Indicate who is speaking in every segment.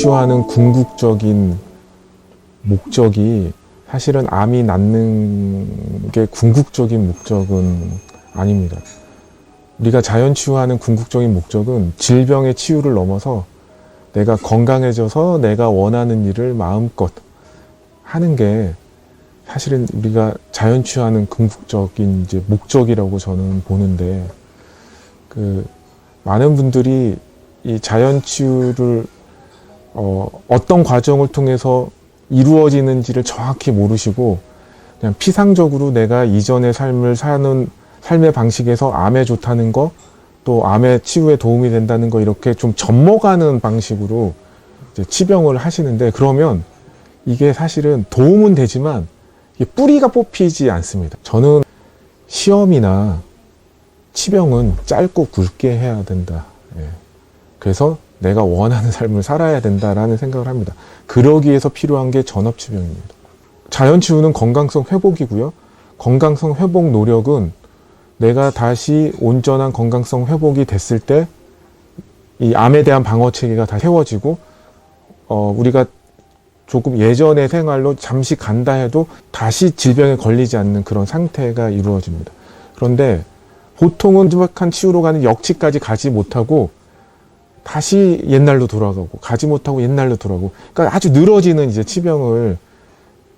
Speaker 1: 치유하는 궁극적인 목적이 사실은 암이 낫는 게 궁극적인 목적은 아닙니다. 우리가 자연 치유하는 궁극적인 목적은 질병의 치유를 넘어서 내가 건강해져서 내가 원하는 일을 마음껏 하는 게 사실은 우리가 자연 치유하는 궁극적인 이제 목적이라고 저는 보는데, 많은 분들이 이 자연 치유를 어떤 과정을 통해서 이루어지는지를 정확히 모르시고 그냥 피상적으로 내가 이전의 삶을 사는 삶의 방식에서 암에 좋다는 거, 또 암의 치유에 도움이 된다는 거, 이렇게 좀 접목하는 방식으로 이제 치병을 하시는데, 그러면 이게 사실은 도움은 되지만 이게 뿌리가 뽑히지 않습니다. 저는 시험이나 치병은 짧고 굵게 해야 된다. 그래서 내가 원하는 삶을 살아야 된다라는 생각을 합니다. 그러기 위해서 필요한 게 전업치병입니다. 자연치유는 건강성 회복이고요. 건강성 회복 노력은 내가 다시 온전한 건강성 회복이 됐을 때 이 암에 대한 방어체계가 다 세워지고, 우리가 조금 예전의 생활로 잠시 간다 해도 다시 질병에 걸리지 않는 그런 상태가 이루어집니다. 그런데 보통은 완벽한 치유로 가는 역치까지 가지 못하고 다시 옛날로 돌아가고, 가지 못하고 옛날로 돌아가고, 그러니까 아주 늘어지는 이제 치병을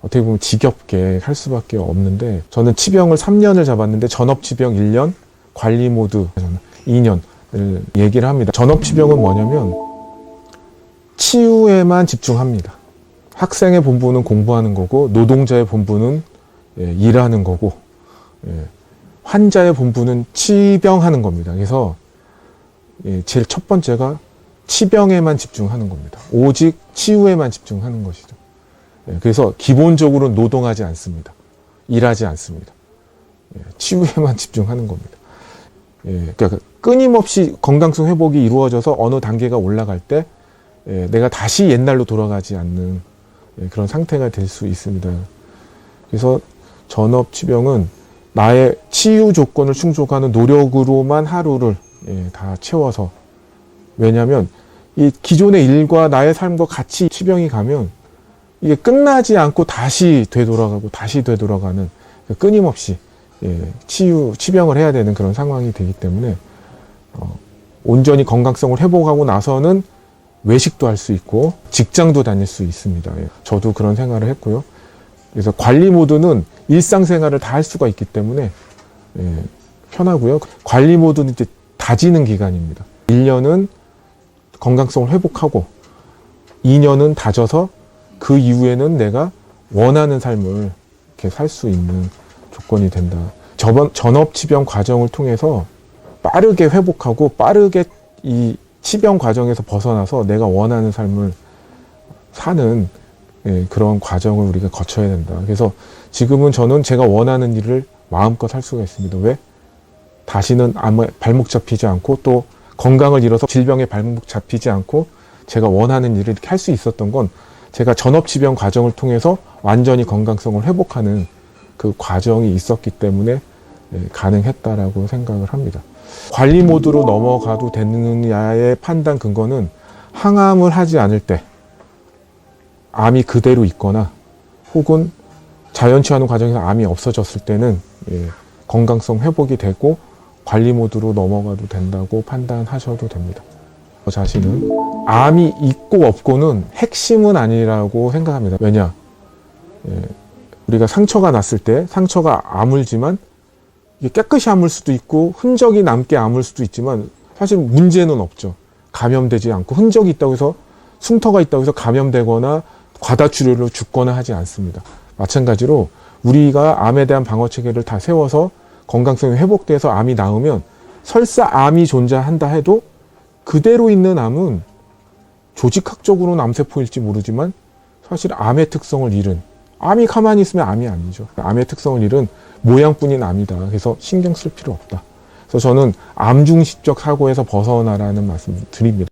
Speaker 1: 어떻게 보면 지겹게 할 수밖에 없는데, 저는 치병을 3년을 잡았는데 전업치병 1년, 관리모드 2년을 얘기를 합니다. 전업치병은 뭐냐면 치유에만 집중합니다. 학생의 본분은 공부하는 거고, 노동자의 본분은 일하는 거고, 환자의 본분은 치병하는 겁니다. 그래서 제일 첫 번째가 치병에만 집중하는 겁니다. 오직 치유에만 집중하는 것이죠. 그래서 기본적으로 노동하지 않습니다. 일하지 않습니다. 치유에만 집중하는 겁니다. 그러니까 끊임없이 건강성 회복이 이루어져서 어느 단계가 올라갈 때 내가 다시 옛날로 돌아가지 않는 그런 상태가 될 수 있습니다. 그래서 전업치병은 나의 치유 조건을 충족하는 노력으로만 하루를 다 채워서, 왜냐하면 이 기존의 일과 나의 삶과 같이 치병이 가면 이게 끝나지 않고 다시 되돌아가고 다시 되돌아가는, 끊임없이 치병을 해야 되는 그런 상황이 되기 때문에 온전히 건강성을 회복하고 나서는 외식도 할 수 있고 직장도 다닐 수 있습니다. 저도 그런 생활을 했고요. 그래서 관리 모드는 일상생활을 다 할 수가 있기 때문에 편하고요. 관리 모드는 이제 다지는 기간입니다. 1년은 건강성을 회복하고 2년은 다져서 그 이후에는 내가 원하는 삶을 이렇게 살 수 있는 조건이 된다. 전업치병 과정을 통해서 빠르게 회복하고 빠르게 이 치병 과정에서 벗어나서 내가 원하는 삶을 사는 그런 과정을 우리가 거쳐야 된다. 그래서 지금은 저는 제가 원하는 일을 마음껏 할 수가 있습니다. 왜? 다시는 암에 발목 잡히지 않고, 또 건강을 잃어서 질병에 발목 잡히지 않고 제가 원하는 일을 이렇게 할 수 있었던 건 제가 전업치병 과정을 통해서 완전히 건강성을 회복하는 그 과정이 있었기 때문에 가능했다라고 생각을 합니다. 관리 모드로 넘어가도 되느냐의 판단 근거는 항암을 하지 않을 때, 암이 그대로 있거나 혹은 자연치유하는 과정에서 암이 없어졌을 때는 건강성 회복이 되고 관리 모드로 넘어가도 된다고 판단하셔도 됩니다. 저 자신은 암이 있고 없고는 핵심은 아니라고 생각합니다. 왜냐? 우리가 상처가 났을 때 상처가 아물지만 이게 깨끗이 아물 수도 있고 흔적이 남게 아물 수도 있지만 사실 문제는 없죠. 감염되지 않고 흔적이 있다고 해서, 흉터가 있다고 해서 감염되거나 과다출혈로 죽거나 하지 않습니다. 마찬가지로 우리가 암에 대한 방어체계를 다 세워서 건강성이 회복돼서 암이 나으면, 설사 암이 존재한다 해도 그대로 있는 암은 조직학적으로는 암세포일지 모르지만 사실 암의 특성을 잃은, 암이 가만히 있으면 암이 아니죠. 암의 특성을 잃은 모양뿐인 암이다. 그래서 신경 쓸 필요 없다. 그래서 저는 암중식적 사고에서 벗어나라는 말씀 드립니다.